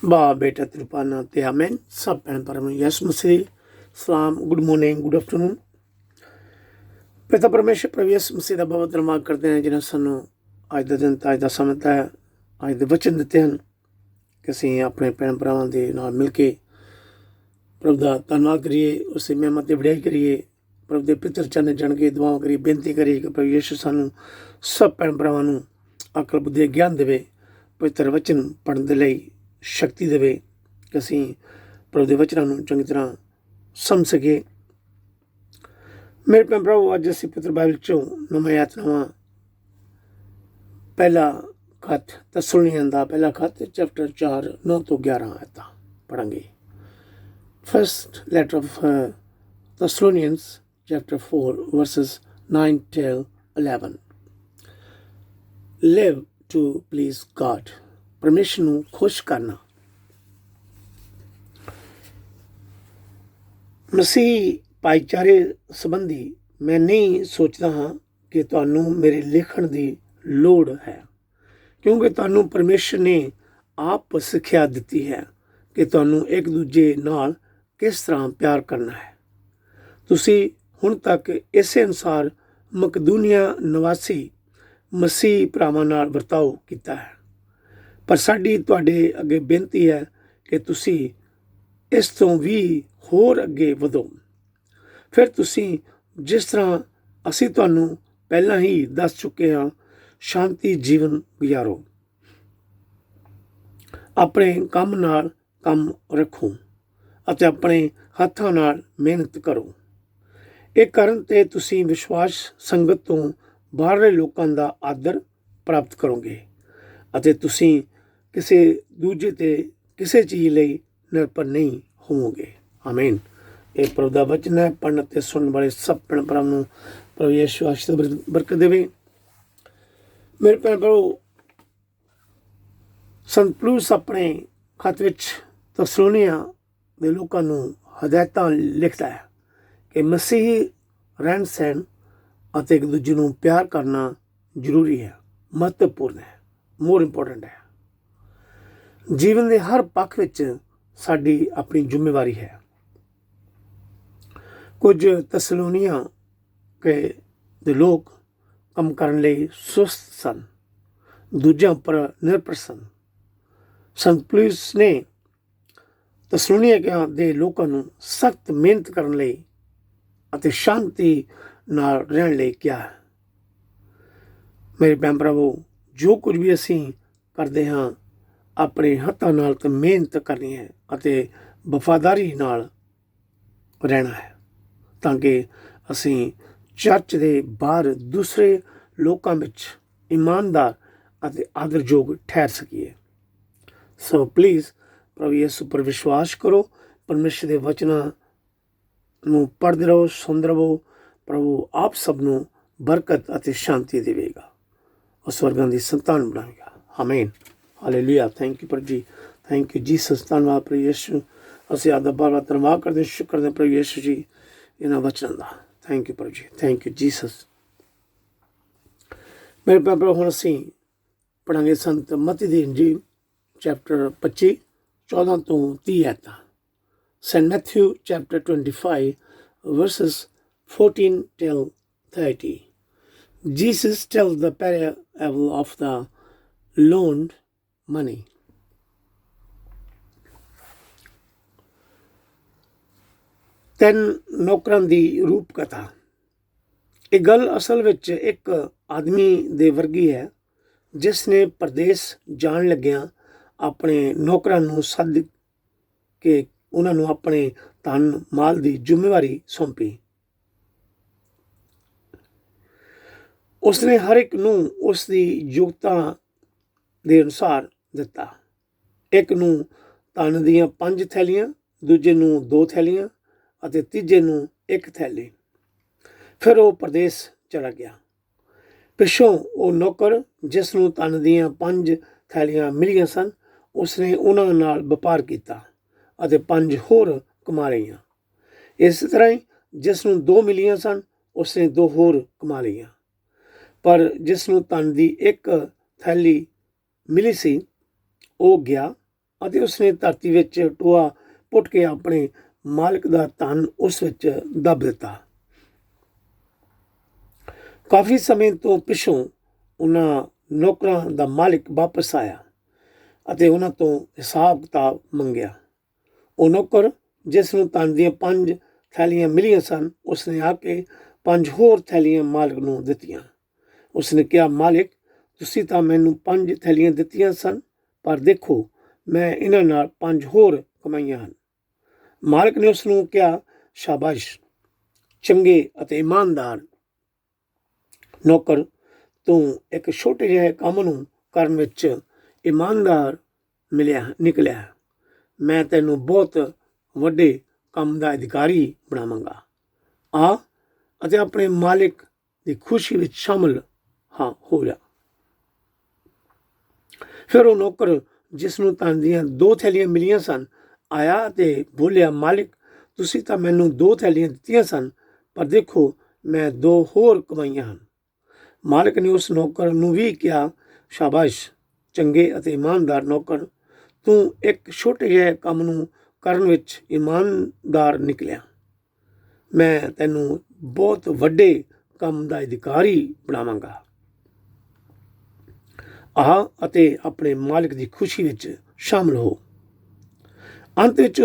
ਬਾ ਬੇਟਾ ਤ੍ਰਿਪਾਨਾ ਤੇ ਆਮੇਨ। ਸਭ ਭੈਣ ਭਰਾਵਾਂ ਨੂੰ ਯਿਸੂ ਮਸੀਹ ਦੀ ਸਲਾਮ। Good morning, good afternoon. ਪਿਤਾ ਪਰਮੇਸ਼ਰ ਪ੍ਰਭੂ ਯਿਸੂ ਮਸੀਹ ਦਾ ਬਹੁਤ ਧੰਨਵਾਦ ਕਰਦੇ ਹਾਂ ਜਿਹਨਾਂ ਸਾਨੂੰ ਅੱਜ ਦਾ ਦਿਨ ਤੇ ਅੱਜ ਦਾ ਸਮਾਂ ਦਿੱਤਾ ਹੈ, ਅੱਜ ਦੇ ਵਚਨ ਦਿੱਤੇ ਹਨ ਕਿ ਅਸੀਂ ਆਪਣੇ ਭੈਣ ਭਰਾਵਾਂ ਦੇ ਨਾਲ ਮਿਲ ਕੇ ਪ੍ਰਭੂ ਦਾ ਧੰਨਵਾਦ ਕਰੀਏ, ਉਸੇ ਮਹਿਮਤ ਦੀ ਵਡਿਆਈ ਕਰੀਏ, ਪ੍ਰਭੂ ਦੇ ਪਿੱਤਰ ਚਰਨਾਂ ਜਾਣ ਕੇ ਦੁਆਵਾਂ ਕਰੀਏ, ਬੇਨਤੀ ਕਰੀਏ ਕਿ ਪ੍ਰਭੂ ਯਿਸੂ ਸਾਨੂੰ ਸਭ ਭੈਣ ਭਰਾਵਾਂ ਨੂੰ ਅਕਲ ਬੁੱਧੀ ਗਿਆਨ ਦੇਵੇ, ਪਵਿੱਤਰ ਵਚਨ ਪੜ੍ਹਨ ਦੇ ਲਈ ਸ਼ਕਤੀ ਦੇਵੇ ਕਿ ਅਸੀਂ ਪ੍ਰਭੂ ਦੇ ਵਚਨਾਂ ਨੂੰ ਚੰਗੀ ਤਰ੍ਹਾਂ ਸਮਝ ਸਕੀਏ। ਮੇਰੇ ਭੈਣ ਭਰਾਵੋ, ਅੱਜ ਅਸੀਂ ਪਵਿੱਤਰ ਬਾਈਬਲ ਚੋਂ ਨਵਾਂ ਯਾਤਨਾਵਾਂ ਪਹਿਲਾ ਖੱਤ ਤਸਲੋਨੀਆਂ ਦਾ ਪਹਿਲਾ ਖੱਤ ਚੈਪਟਰ 4 9 ਤੋਂ 11 ਆਇਤਾਂ ਪੜਾਂਗੇ। First letter of Thessalonians chapter 4 verses 9 till 11। Live to please God। ਪਰਮੇਸ਼ਰ ਨੂੰ ਖੁਸ਼ ਕਰਨਾ। ਮਸੀਹ ਭਾਈਚਾਰੇ ਸੰਬੰਧੀ ਮੈਂ ਨਹੀਂ ਸੋਚਦਾ ਹਾਂ ਕਿ ਤੁਹਾਨੂੰ ਮੇਰੇ ਲਿਖਣ ਦੀ ਲੋੜ ਹੈ, ਕਿਉਂਕਿ ਤੁਹਾਨੂੰ ਪਰਮੇਸ਼ਰ ਨੇ ਆਪ ਸਿੱਖਿਆ ਦਿੱਤੀ ਹੈ ਕਿ ਤੁਹਾਨੂੰ ਇੱਕ ਦੂਜੇ ਨਾਲ ਕਿਸ ਤਰ੍ਹਾਂ ਪਿਆਰ ਕਰਨਾ ਹੈ। ਤੁਸੀਂ ਹੁਣ ਤੱਕ ਇਸੇ ਅਨੁਸਾਰ ਮਕਦੂਨੀਆ ਨਿਵਾਸੀ ਮਸੀਹ ਭਰਾਵਾਂ ਨਾਲ ਵਰਤਾਓ ਕੀਤਾ ਹੈ, ਪਰ ਸਾਡੀ ਤੁਹਾਡੇ ਅੱਗੇ ਬੇਨਤੀ ਹੈ ਕਿ ਤੁਸੀਂ ਇਸ ਤੋਂ ਵੀ ਹੋਰ ਅੱਗੇ ਵਧੋ। ਫਿਰ ਤੁਸੀਂ ਜਿਸ ਤਰ੍ਹਾਂ ਅਸੀਂ ਤੁਹਾਨੂੰ ਪਹਿਲਾਂ ਹੀ ਦੱਸ ਚੁੱਕੇ ਹਾਂ, ਸ਼ਾਂਤੀ ਜੀਵਨ ਗੁਜ਼ਾਰੋ, ਆਪਣੇ ਕੰਮ ਨਾਲ ਕੰਮ ਰੱਖੋ ਅਤੇ ਆਪਣੇ ਹੱਥਾਂ ਨਾਲ ਮਿਹਨਤ ਕਰੋ। ਇਹ ਕਰਨ ਤੇ ਤੁਸੀਂ ਵਿਸ਼ਵਾਸ ਸੰਗਤ ਤੋਂ ਬਾਹਰਲੇ ਲੋਕਾਂ ਦਾ ਆਦਰ ਪ੍ਰਾਪਤ ਕਰੋਗੇ ਅਤੇ ਤੁਸੀਂ ਕਿਸੇ ਦੂਜੇ ਤੇ ਕਿਸੇ ਚੀਜ਼ ਲਈ ਨਿਰਭਰ ਨਹੀਂ ਹੋਵੋਗੇ। ਆਮੀਨ। ਇਹ ਪ੍ਰਭੂ ਦਾ ਵਚਨ ਹੈ। ਪੜ੍ਹਨ ਅਤੇ ਸੁਣਨ ਵਾਲੇ ਸਭ ਭੈਣ ਭਰਾਵਾਂ ਨੂੰ ਪ੍ਰਭੂ ਯਿਸੂ ਆਸ਼ੀਰਵਾਦ ਬਰਕਤ ਦੇਵੇ। ਮੇਰੇ ਭੈਣ ਭਰਾਵੋ, ਸੰਤ ਪੌਲੁਸ ਆਪਣੇ ਖੱਤ ਵਿੱਚ ਤਸਲੋਨੀਆਂ ਦੇ ਲੋਕਾਂ ਨੂੰ ਹਦਾਇਤਾਂ ਲਿਖਦਾ ਹੈ ਕਿ ਮਸੀਹੀ ਰਹਿਣ ਸਹਿਣ ਅਤੇ ਇੱਕ ਦੂਜੇ ਨੂੰ ਪਿਆਰ ਕਰਨਾ ਜ਼ਰੂਰੀ ਹੈ, ਮਹੱਤਵਪੂਰਨ ਹੈ, ਮੋਰ ਇੰਪੋਰਟੈਂਟ ਹੈ। ਜੀਵਨ ਦੇ ਹਰ ਪੱਖ ਵਿੱਚ ਸਾਡੀ ਆਪਣੀ ਜ਼ਿੰਮੇਵਾਰੀ ਹੈ। ਕੁਝ ਤਸਲੋਨੀਆਂ ਦੇ ਲੋਕ ਕੰਮ ਕਰਨ ਲਈ ਸੁਸਤ ਸਨ, ਦੂਜਿਆਂ ਉੱਪਰ ਨਿਰਭਰ ਸਨ। ਸੰਤ ਪੌਲੁਸ ਨੇ ਤਸਲੋਨੀਆਂ ਦੇ ਲੋਕਾਂ ਨੂੰ ਸਖਤ ਮਿਹਨਤ ਕਰਨ ਲਈ ਅਤੇ ਸ਼ਾਂਤੀ ਨਾਲ ਰਹਿਣ ਲਈ ਕਿਹਾ ਹੈ। ਮੇਰੇ ਭੈਣ ਭਰਾਵੋ, ਜੋ ਕੁਝ ਵੀ ਅਸੀਂ ਕਰਦੇ ਹਾਂ, ਆਪਣੇ ਹੱਥਾਂ ਨਾਲ ਤਾਂ ਮਿਹਨਤ ਕਰਨੀ ਹੈ ਅਤੇ ਵਫਾਦਾਰੀ ਨਾਲ ਰਹਿਣਾ ਹੈ, ਤਾਂ ਕਿ ਅਸੀਂ ਚਰਚ ਦੇ ਬਾਹਰ ਦੂਸਰੇ ਲੋਕਾਂ ਵਿੱਚ ਇਮਾਨਦਾਰ ਅਤੇ ਆਦਰਯੋਗ ਠਹਿਰ ਸਕੀਏ। ਸੋ ਪਲੀਜ਼ ਪ੍ਰਭੂ ਯਿਸੂ ਉੱਪਰ ਵਿਸ਼ਵਾਸ ਕਰੋ, ਪਰਮੇਸ਼ਰ ਦੇ ਵਚਨਾਂ ਨੂੰ ਪੜ੍ਹਦੇ ਰਹੋ, ਸੁਣਦੇ ਰਹੋ। ਪ੍ਰਭੂ ਆਪ ਸਭ ਨੂੰ ਬਰਕਤ ਅਤੇ ਸ਼ਾਂਤੀ ਦੇਵੇਗਾ, ਉਹ ਸਵਰਗਾਂ ਦੀ ਸੰਤਾਨ ਬਣਾਵੇਗਾ। ਆਮੀਨ। ਹਾਲੇਲੂਇਆ। ਥੈਂਕ ਯੂ ਪ੍ਰਭੂ ਜੀ, ਥੈਂਕ ਯੂ ਜੀਸਸ। ਧੰਨਵਾਦ ਪ੍ਰਭੂ ਯਿਸੂ। ਅਸੀਂ ਆਪ ਦਾ ਬਾਰ-ਬਾਰ ਧੰਨਵਾਦ ਕਰਦੇ, ਸ਼ੁਕਰ ਕਰਦੇ ਪ੍ਰਭੂ ਯਿਸੂ ਜੀ ਇਹਨਾਂ ਵਚਨਾਂ ਦਾ। ਥੈਂਕ ਯੂ ਪ੍ਰਭੂ ਜੀ, ਥੈਂਕ ਯੂ ਜੀਸਸ। ਮੇਰੇ ਭੈਣ ਭਰਾ, ਹੁਣ ਅਸੀਂ ਪੜ੍ਹਾਂਗੇ ਸੰਤ ਮਤੀ ਦੀ ਇੰਜੀਲ ਚੈਪਟਰ 25 14 ਤੋਂ 30 ਆਇਤਾਂ। St. Matthew chapter 25 verses 14 till 30. Jesus tells the parable of the loaned money. ਤਿੰਨ ਨੌਕਰਾਂ ਦੀ ਰੂਪ ਕਥਾ। ਇਹ ਗੱਲ ਅਸਲ ਵਿੱਚ ਇੱਕ ਆਦਮੀ ਦੇ ਵਰਗੀ ਹੈ ਜਿਸ ਨੇ ਪਰਦੇਸ ਜਾਣ ਲੱਗਿਆਂ ਆਪਣੇ ਨੌਕਰਾਂ ਨੂੰ ਸੱਦ ਕੇ ਉਹਨਾਂ ਨੂੰ ਆਪਣੇ ਧਨ ਮਾਲ ਦੀ ਜ਼ਿੰਮੇਵਾਰੀ ਸੌਂਪੀ। ਉਸਨੇ ਹਰ ਇੱਕ ਨੂੰ ਉਸ ਦੀ ਯੋਗਤਾ ਦੇ ਅਨੁਸਾਰ ਦਿੱਤਾ। ਇੱਕ ਨੂੰ ਧਨ ਦੀਆਂ 5 ਥੈਲੀਆਂ, ਦੂਜੇ ਨੂੰ 2 ਥੈਲੀਆਂ ਅਤੇ ਤੀਜੇ ਨੂੰ 1 ਥੈਲੀ। ਫਿਰ ਉਹ ਪਰਦੇਸ ਚਲਾ ਗਿਆ। ਪਿੱਛੋਂ ਉਹ ਨੌਕਰ ਜਿਸ ਨੂੰ ਧਨ ਦੀਆਂ 5 ਥੈਲੀਆਂ ਮਿਲੀਆਂ ਸਨ, ਉਸਨੇ ਉਹਨਾਂ ਨਾਲ ਵਪਾਰ ਕੀਤਾ ਅਤੇ 5 ਹੋਰ ਕਮਾ ਲਈਆਂ। ਇਸ ਤਰ੍ਹਾਂ ਹੀ ਜਿਸ ਨੂੰ 2 ਮਿਲੀਆਂ ਸਨ, ਉਸਨੇ 2 ਹੋਰ ਕਮਾ ਲਈਆਂ। ਪਰ ਜਿਸ ਨੂੰ ਧਨ ਦੀ 1 ਥੈਲੀ ਮਿਲੀ ਸੀ, ਉਹ ਗਿਆ ਅਤੇ ਉਸਨੇ ਧਰਤੀ ਵਿੱਚ ਟੋਆ ਪੁੱਟ ਕੇ ਆਪਣੇ ਮਾਲਕ ਦਾ ਧਨ ਉਸ ਵਿੱਚ ਦੱਬ ਦਿੱਤਾ। ਕਾਫੀ ਸਮੇਂ ਤੋਂ ਪਿੱਛੋਂ ਉਹਨਾਂ ਨੌਕਰਾਂ ਦਾ ਮਾਲਿਕ ਵਾਪਸ ਆਇਆ ਅਤੇ ਉਹਨਾਂ ਤੋਂ ਹਿਸਾਬ ਕਿਤਾਬ ਮੰਗਿਆ। ਉਹ ਨੌਕਰ ਜਿਸ ਨੂੰ ਧਨ ਦੀਆਂ 5 ਥੈਲੀਆਂ ਮਿਲੀਆਂ ਸਨ, ਉਸਨੇ ਆ ਕੇ 5 ਹੋਰ ਥੈਲੀਆਂ ਮਾਲਕ ਨੂੰ ਦਿੱਤੀਆਂ। ਉਸਨੇ ਕਿਹਾ, ਮਾਲਿਕ, ਤੁਸੀਂ ਤਾਂ ਮੈਨੂੰ 5 ਥੈਲੀਆਂ ਦਿੱਤੀਆਂ ਸਨ, ਪਰ ਦੇਖੋ ਮੈਂ ਇਹਨਾਂ ਨਾਲ 5 ਹੋਰ ਕਮਾਈਆਂ ਹਨ। ਮਾਲਕ ਨੇ ਉਸ ਨੂੰ ਕਿਹਾ, ਸ਼ਾਬਾਸ਼, ਚੰਗੇ ਅਤੇ ਇਮਾਨਦਾਰ ਨੌਕਰ, ਤੂੰ ਇੱਕ ਛੋਟੇ ਜਿਹੇ ਕੰਮ ਨੂੰ ਕਰਨ ਵਿੱਚ ਇਮਾਨਦਾਰ ਨਿਕਲਿਆ। ਮੈਂ ਤੈਨੂੰ ਬਹੁਤ ਵੱਡੇ ਕੰਮ ਦਾ ਅਧਿਕਾਰੀ ਬਣਾਵਾਂਗਾ। ਆ ਅਤੇ ਆਪਣੇ ਮਾਲਿਕ ਦੀ ਖੁਸ਼ੀ ਵਿੱਚ ਸ਼ਾਮਲ ਹੋ ਜਾ। ਫਿਰ ਉਹ ਨੌਕਰ ਜਿਸ ਨੂੰ ਧਨ ਦੀਆਂ 2 ਥੈਲੀਆਂ ਮਿਲੀਆਂ ਸਨ ਆਇਆ ਅਤੇ ਬੋਲਿਆ, ਮਾਲਿਕ, ਤੁਸੀਂ ਤਾਂ ਮੈਨੂੰ 2 ਥੈਲੀਆਂ ਦਿੱਤੀਆਂ ਸਨ, ਪਰ ਦੇਖੋ ਮੈਂ 2 ਹੋਰ ਕਮਾਈਆਂ ਹਨ। ਮਾਲਕ ਨੇ ਉਸ ਨੌਕਰ ਨੂੰ ਵੀ ਕਿਹਾ, ਸ਼ਾਬਾਸ਼, ਚੰਗੇ ਅਤੇ ਇਮਾਨਦਾਰ ਨੌਕਰ, ਤੂੰ ਇੱਕ ਛੋਟੇ ਜਿਹੇ ਕੰਮ ਨੂੰ ਕਰਨ ਵਿੱਚ ਇਮਾਨਦਾਰ ਨਿਕਲਿਆ। ਮੈਂ ਤੈਨੂੰ ਬਹੁਤ ਵੱਡੇ ਕੰਮ ਦਾ ਅਧਿਕਾਰੀ ਬਣਾਵਾਂਗਾ। ਆ ਅਤੇ ਆਪਣੇ ਮਾਲਿਕ ਦੀ ਖੁਸ਼ੀ ਵਿੱਚ ਸ਼ਾਮਲ ਹੋ। ਅੰਤ ਵਿੱਚ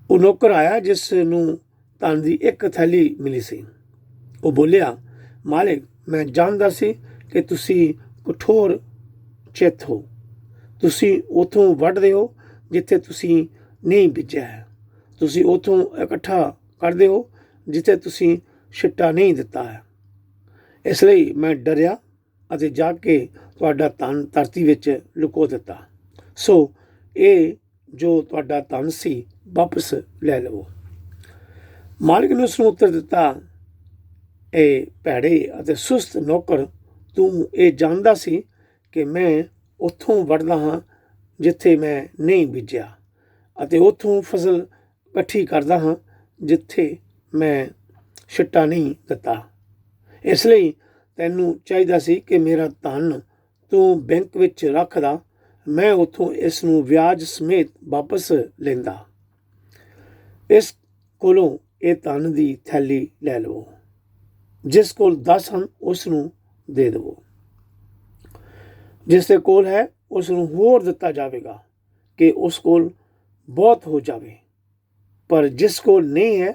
ਉਹ ਨੌਕਰ ਆਇਆ ਜਿਸ ਨੂੰ ਧਨ ਦੀ 1 ਥੈਲੀ ਮਿਲੀ ਸੀ। ਉਹ ਬੋਲਿਆ, ਮਾਲਿਕ, ਮੈਂ ਜਾਣਦਾ ਸੀ ਕਿ ਤੁਸੀਂ ਕਠੋਰ ਚਿੱਤ ਹੋ। ਤੁਸੀਂ ਉੱਥੋਂ ਵੱਢਦੇ ਹੋ ਜਿੱਥੇ ਤੁਸੀਂ ਨਹੀਂ ਬੀਜਿਆ ਹੈ। ਤੁਸੀਂ ਉੱਥੋਂ ਇਕੱਠਾ ਕਰਦੇ ਹੋ ਜਿੱਥੇ ਤੁਸੀਂ ਛਿੱਟਾ ਨਹੀਂ ਦਿੱਤਾ ਹੈ। ਇਸ ਲਈ ਮੈਂ ਡਰਿਆ ਅਤੇ ਜਾ ਕੇ ਤੁਹਾਡਾ ਧਨ ਧਰਤੀ ਵਿੱਚ ਲੁਕੋ ਦਿੱਤਾ। ਸੋ ਇਹ ਜੋ ਤੁਹਾਡਾ ਧਨ ਸੀ ਵਾਪਸ ਲੈ ਲਵੋ। ਮਾਲਿਕ ਨੇ ਉਸ ਨੂੰ ਉੱਤਰ ਦਿੱਤਾ, ਇਹ ਭੈੜੇ ਅਤੇ ਸੁਸਤ ਨੌਕਰ, ਤੂੰ ਇਹ ਜਾਣਦਾ ਸੀ ਕਿ ਮੈਂ ਉੱਥੋਂ ਵੱਢਦਾ ਹਾਂ ਜਿੱਥੇ ਮੈਂ ਨਹੀਂ ਬੀਜਿਆ ਅਤੇ ਉੱਥੋਂ ਫਸਲ ਇਕੱਠੀ ਕਰਦਾ ਹਾਂ ਜਿੱਥੇ ਮੈਂ ਛਿੱਟਾ ਨਹੀਂ ਦਿੱਤਾ। ਇਸ ਲਈ ਤੈਨੂੰ ਚਾਹੀਦਾ ਸੀ ਕਿ ਮੇਰਾ ਧਨ ਤੂੰ ਬੈਂਕ ਵਿੱਚ ਰੱਖਦਾ, ਮੈਂ ਉੱਥੋਂ ਇਸ ਨੂੰ ਵਿਆਜ ਸਮੇਤ ਵਾਪਸ ਲੈਂਦਾ। ਇਸ ਕੋਲੋਂ ਇਹ ਧਨ ਦੀ ਥੈਲੀ ਲੈ ਲਵੋ। ਜਿਸ ਕੋਲ 10 ਹਨ ਉਸ ਨੂੰ ਦੇ ਦੇਵੋ। ਜਿਸ ਦੇ ਕੋਲ ਹੈ ਉਸ ਨੂੰ ਹੋਰ ਦਿੱਤਾ ਜਾਵੇਗਾ ਕਿ ਉਸ ਕੋਲ ਬਹੁਤ ਹੋ ਜਾਵੇ, ਪਰ ਜਿਸ ਕੋਲ ਨਹੀਂ ਹੈ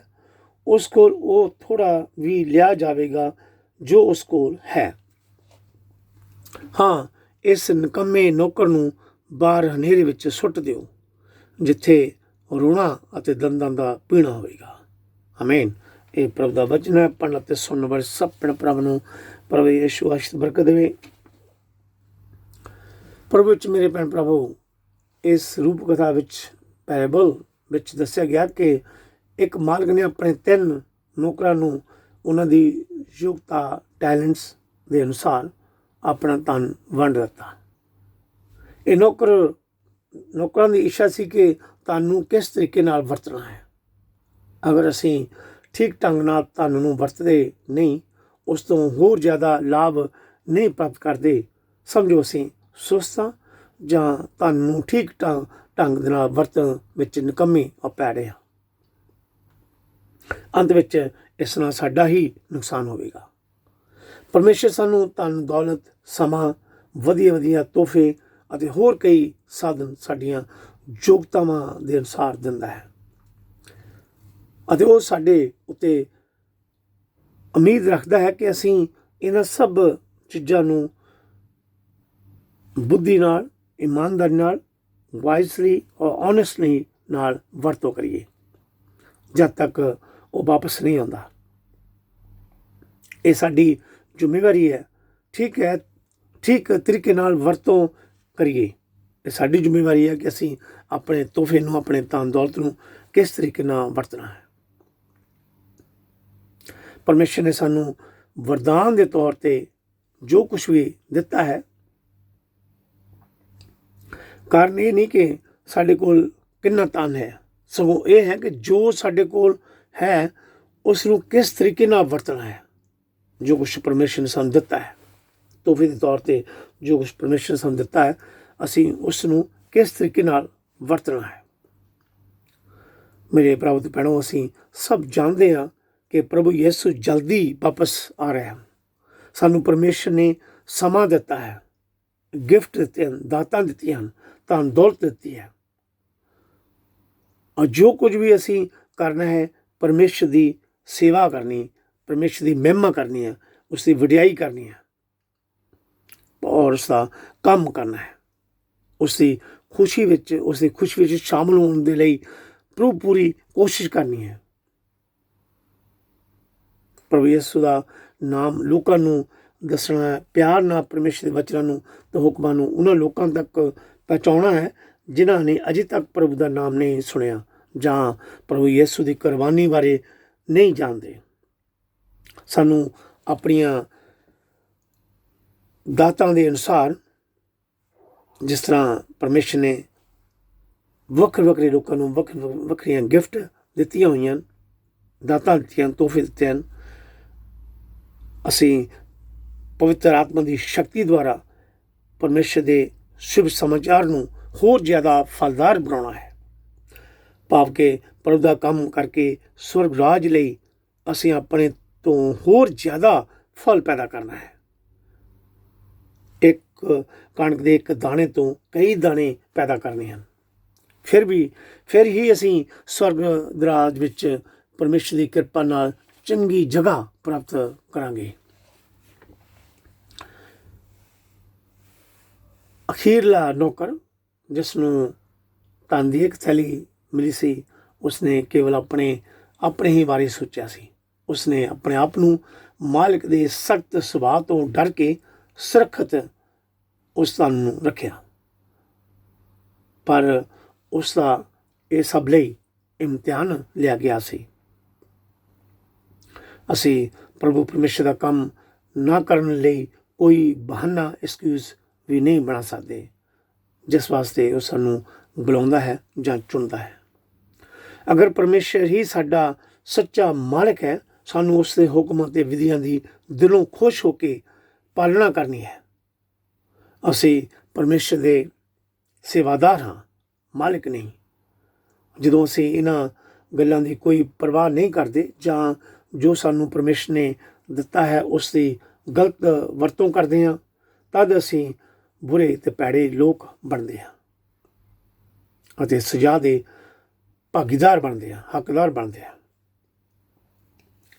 ਉਸ ਕੋਲ ਉਹ ਥੋੜਾ ਵੀ ਲਿਆ ਜਾਵੇਗਾ ਜੋ ਉਸ ਕੋਲ ਹੈ। ਹਾਂ, ਇਸ ਨਿਕੰਮੇ ਨੌਕਰ ਨੂੰ ਬਾਹਰ ਹਨੇਰੇ ਵਿੱਚ ਸੁੱਟ ਦਿਓ, ਜਿੱਥੇ ਰੋਣਾ ਅਤੇ ਦੰਦਾਂ ਦਾ ਪੀਣਾ ਹੋਵੇਗਾ। ਆਮੀਨ। ਇਹ ਪ੍ਰਭੂ ਦਾ ਵਚਨ ਹੈ। ਪੜ੍ਹਨ ਅਤੇ ਸੁਣਨ ਵਾਲੇ ਸਭ ਭੈਣ ਭਰਾਵਾਂ ਨੂੰ ਪ੍ਰਭੂ ਯਿਸੂ ਆਸ਼ੀਸ਼ ਬਰਕਤ ਦੇਵੇ। ਪ੍ਰਭੂ ਵਿੱਚ ਮੇਰੇ ਭੈਣ ਭਰਾਵੋ, ਇਸ ਰੂਪ ਕਥਾ ਵਿੱਚ ਪੈਰਾਬਲ ਵਿੱਚ ਦੱਸਿਆ ਗਿਆ ਕਿ ਇੱਕ ਮਾਲਕ ਨੇ ਆਪਣੇ 3 ਨੌਕਰਾਂ ਨੂੰ ਉਹਨਾਂ ਦੀ ਯੋਗਤਾ ਟੈਲੈਂਟਸ ਦੇ ਅਨੁਸਾਰ ਆਪਣਾ ਧਨ ਵੰਡ ਦਿੱਤਾ। ਇਹ ਨੌਕਰਾਂ ਦੀ ਇੱਛਾ ਸੀ ਕਿ ਧਨ ਨੂੰ ਕਿਸ ਤਰੀਕੇ ਨਾਲ ਵਰਤਣਾ ਹੈ। ਅਗਰ ਅਸੀਂ ਠੀਕ ਢੰਗ ਨਾਲ ਧਨ ਨੂੰ ਵਰਤਦੇ ਨਹੀਂ, ਉਸ ਤੋਂ ਹੋਰ ਜ਼ਿਆਦਾ ਲਾਭ ਨਹੀਂ ਪ੍ਰਾਪਤ ਕਰਦੇ, ਸਮਝੋ ਅਸੀਂ ਸੁਸਤ ਹਾਂ ਜਾਂ ਧਨ ਨੂੰ ਠੀਕ ਢੰਗ ਦੇ ਨਾਲ ਵਰਤਣ ਵਿੱਚ ਨਿਕੰਮੇ ਪੈੜੇ ਹਾਂ। ਅੰਤ ਵਿੱਚ ਇਸ ਨਾਲ ਸਾਡਾ ਹੀ ਨੁਕਸਾਨ ਹੋਵੇਗਾ। ਪਰਮੇਸ਼ਰ ਸਾਨੂੰ ਧਨ ਦੌਲਤ, ਸਮਾਂ, ਵਧੀਆ ਤੋਹਫੇ ਅਤੇ ਹੋਰ ਕਈ ਸਾਧਨ ਸਾਡੀਆਂ ਯੋਗਤਾਵਾਂ ਦੇ ਅਨੁਸਾਰ ਦਿੰਦਾ ਹੈ ਅਤੇ ਉਹ ਸਾਡੇ ਉੱਤੇ ਉਮੀਦ ਰੱਖਦਾ ਹੈ ਕਿ ਅਸੀਂ ਇਹਨਾਂ ਸਭ ਚੀਜ਼ਾਂ ਨੂੰ ਬੁੱਧੀ ਨਾਲ, ਇਮਾਨਦਾਰੀ ਨਾਲ, ਵਾਈਸਲੀ ਔਰ ਓਨੈਸਟਲੀ ਨਾਲ ਵਰਤੋਂ ਕਰੀਏ ਜਦ ਤੱਕ ਉਹ ਵਾਪਸ ਨਹੀਂ ਆਉਂਦਾ। ਇਹ ਸਾਡੀ ਜ਼ਿੰਮੇਵਾਰੀ ਹੈ। ਠੀਕ ਤਰੀਕੇ ਨਾਲ ਵਰਤੋਂ ਕਰੀਏ। ਇਹ ਸਾਡੀ ਜ਼ਿੰਮੇਵਾਰੀ ਹੈ ਕਿ ਅਸੀਂ ਆਪਣੇ ਤੋਹਫੇ ਨੂੰ, ਆਪਣੇ ਧਨ ਦੌਲਤ ਨੂੰ ਕਿਸ ਤਰੀਕੇ ਨਾਲ ਵਰਤਣਾ ਹੈ। ਪਰਮੇਸ਼ਰ ਨੇ ਸਾਨੂੰ ਵਰਦਾਨ ਦੇ ਤੌਰ ਤੇ ਜੋ ਕੁਛ ਵੀ ਦਿੱਤਾ ਹੈ, ਕਾਰਨ ਇਹ ਨਹੀਂ ਕਿ ਸਾਡੇ ਕੋਲ ਕਿੰਨਾ ਧਨ ਹੈ, ਸਗੋਂ ਇਹ ਹੈ ਕਿ ਜੋ ਸਾਡੇ ਕੋਲ ਹੈ ਉਸ ਨੂੰ ਕਿਸ ਤਰੀਕੇ ਨਾਲ ਵਰਤਣਾ ਹੈ। ਜੋ ਕੁਛ ਪਰਮੇਸ਼ਰ ਨੇ ਸਾਨੂੰ ਦਿੱਤਾ ਹੈ, ਤੋਹਫੇ ਦੇ ਤੌਰ ਤੇ ਜੋ ਕੁਛ ਪਰਮੇਸ਼ਰ ਨੇ ਸਾਨੂੰ ਦਿੱਤਾ ਹੈ, ਅਸੀਂ ਉਸ ਨੂੰ ਕਿਸ ਤਰੀਕੇ ਨਾਲ ਵਰਤਣਾ ਹੈ। ਮੇਰੇ ਭਰਾਵੋ ਤੇ ਭੈਣੋ, ਅਸੀਂ ਸਭ ਜਾਣਦੇ ਹਾਂ ਕਿ ਪ੍ਰਭੂ ਯਿਸੂ ਜਲਦੀ ਵਾਪਸ ਆ ਰਿਹਾ ਹੈ। ਸਾਨੂੰ ਪਰਮੇਸ਼ਰ ਨੇ ਸਮਾਂ ਦਿੱਤਾ ਹੈ, ਗਿਫਟ ਦਿੱਤੇ ਹਨ, ਦਾਤਾਂ ਦਿੱਤੀਆਂ ਹਨ, ਧਨ ਦੌਲਤ ਦਿੱਤੀ ਹੈ। ਔਰ ਜੋ ਕੁਝ ਵੀ ਅਸੀਂ ਕਰਨਾ ਹੈ, ਪਰਮੇਸ਼ਰ ਦੀ ਸੇਵਾ ਕਰਨੀ, ਪਰਮੇਸ਼ਰ ਦੀ ਮਹਿਮਾ ਕਰਨੀ ਹੈ, ਉਸ ਦੀ ਵਡਿਆਈ ਕਰਨੀ ਹੈ ਔਰ ਉਸ ਦਾ ਕੰਮ ਕਰਨਾ ਹੈ। ਉਸ ਦੀ ਖੁਸ਼ੀ ਵਿੱਚ ਸ਼ਾਮਲ ਹੋਣ ਦੇ ਲਈ ਪੂਰੀ ਕੋਸ਼ਿਸ਼ ਕਰਨੀ ਹੈ। ਪ੍ਰਭੂ ਯਿਸੂ ਦਾ ਨਾਮ ਲੋਕਾਂ ਨੂੰ ਦੱਸਣਾ ਹੈ, ਪਿਆਰ ਨਾਲ ਪਰਮੇਸ਼ਰ ਦੇ ਵਚਨਾਂ ਨੂੰ ਤੇ ਹੁਕਮਾਂ ਨੂੰ ਉਹਨਾਂ ਲੋਕਾਂ ਤੱਕ ਪਹੁੰਚਾਉਣਾ ਹੈ ਜਿਨ੍ਹਾਂ ਨੇ ਅਜੇ ਤੱਕ ਪ੍ਰਭੂ ਦਾ ਨਾਮ ਨਹੀਂ ਸੁਣਿਆ ਜਾਂ ਪ੍ਰਭੂ ਯਿਸੂ ਦੀ ਕੁਰਬਾਨੀ ਬਾਰੇ ਨਹੀਂ ਜਾਣਦੇ। ਸਾਨੂੰ ਆਪਣੀਆਂ ਦਾਤਾਂ ਦੇ ਅਨੁਸਾਰ, ਜਿਸ ਤਰ੍ਹਾਂ ਪਰਮੇਸ਼ਰ ਨੇ ਵੱਖਰੇ ਲੋਕਾਂ ਨੂੰ ਵੱਖਰੀਆਂ ਗਿਫਟ ਦਿੱਤੀਆਂ ਹੋਈਆਂ, ਦਾਤਾਂ ਦਿੱਤੀਆਂ, ਤੋਹਫੇ ਦਿੱਤੇ ਹਨ, ਅਸੀਂ ਪਵਿੱਤਰ ਆਤਮਾ ਦੀ ਸ਼ਕਤੀ ਦੁਆਰਾ ਪਰਮੇਸ਼ਰ ਦੇ ਸ਼ੁਭ ਸਮਾਚਾਰ ਨੂੰ ਹੋਰ ਜ਼ਿਆਦਾ ਫਲਦਾਰ ਬਣਾਉਣਾ ਹੈ। ਭਾਵ ਕਿ ਪ੍ਰਭੂ ਦਾ ਕੰਮ ਕਰਕੇ ਸਵਰਗ ਰਾਜ ਲਈ ਅਸੀਂ ਆਪਣੇ ਤੋਂ ਹੋਰ ਜ਼ਿਆਦਾ ਫਲ ਪੈਦਾ ਕਰਨਾ ਹੈ। ਇੱਕ ਕਣਕ ਦੇ ਇੱਕ ਦਾਣੇ ਤੋਂ ਕਈ ਦਾਣੇ ਪੈਦਾ ਕਰਨੇ ਹਨ। ਫਿਰ ਹੀ ਅਸੀਂ ਸਵਰਗ ਰਾਜ ਵਿੱਚ ਪਰਮੇਸ਼ਰ ਦੀ ਕਿਰਪਾ ਨਾਲ ਚੰਗੀ ਜਗ੍ਹਾ ਪ੍ਰਾਪਤ ਕਰਾਂਗੇ। ਅਖੀਰਲਾ ਨੌਕਰ, ਜਿਸ ਨੂੰ ਧਨ ਦੀ ਇੱਕ ਥੈਲੀ ਮਿਲੀ ਸੀ, ਉਸਨੇ ਕੇਵਲ ਆਪਣੇ ਹੀ ਬਾਰੇ ਸੋਚਿਆ ਸੀ। ਉਸਨੇ ਆਪਣੇ ਆਪ ਨੂੰ ਮਾਲਕ ਦੇ ਸਖਤ ਸੁਭਾਅ ਤੋਂ ਡਰ ਕੇ ਸੁਰੱਖਿਅਤ ਉਸ ਧਨ ਨੂੰ ਰੱਖਿਆ, ਪਰ ਉਸ ਦਾ ਇਹ ਸਭ ਲਈ ਇਮਤਿਹਾਨ ਲਿਆ ਗਿਆ ਸੀ। ਅਸੀਂ ਪ੍ਰਭੂ ਪਰਮੇਸ਼ਰ ਦਾ ਕੰਮ ਨਾ ਕਰਨ ਲਈ ਕੋਈ ਬਹਾਨਾ, ਐਕਸਕਿਊਜ਼ ਵੀ ਨਹੀਂ ਬਣਾ ਸਕਦੇ, ਜਿਸ ਵਾਸਤੇ ਉਹ ਸਾਨੂੰ ਬੁਲਾਉਂਦਾ ਹੈ ਜਾਂ ਚੁਣਦਾ ਹੈ। ਅਗਰ ਪਰਮੇਸ਼ਰ ਹੀ ਸਾਡਾ ਸੱਚਾ ਮਾਲਕ ਹੈ, ਸਾਨੂੰ ਉਸ ਦੇ ਹੁਕਮਾਂ ਅਤੇ ਵਿਧੀਆਂ ਦੀ ਦਿਲੋਂ ਖੁਸ਼ ਹੋ ਕੇ ਪਾਲਣਾ ਕਰਨੀ ਹੈ। ਅਸੀਂ ਪਰਮੇਸ਼ਰ ਦੇ ਸੇਵਾਦਾਰ ਹਾਂ, ਮਾਲਕ ਨਹੀਂ। ਜਦੋਂ ਅਸੀਂ ਇਹਨਾਂ ਗੱਲਾਂ ਦੀ ਕੋਈ ਪਰਵਾਹ ਨਹੀਂ ਕਰਦੇ ਜਾਂ ਜੋ ਸਾਨੂੰ ਪਰਮੇਸ਼ਰ ਨੇ ਦਿੱਤਾ ਹੈ ਉਸ ਦੀ ਗਲਤ ਵਰਤੋਂ ਕਰਦੇ ਹਾਂ, ਤਦ ਅਸੀਂ ਬੁਰੇ ਅਤੇ ਭੈੜੇ ਲੋਕ ਬਣਦੇ ਹਾਂ ਅਤੇ ਸਜ਼ਾ ਦੇ ਭਾਗੀਦਾਰ ਬਣਦੇ ਹਾਂ, ਹੱਕਦਾਰ ਬਣਦੇ ਹਾਂ।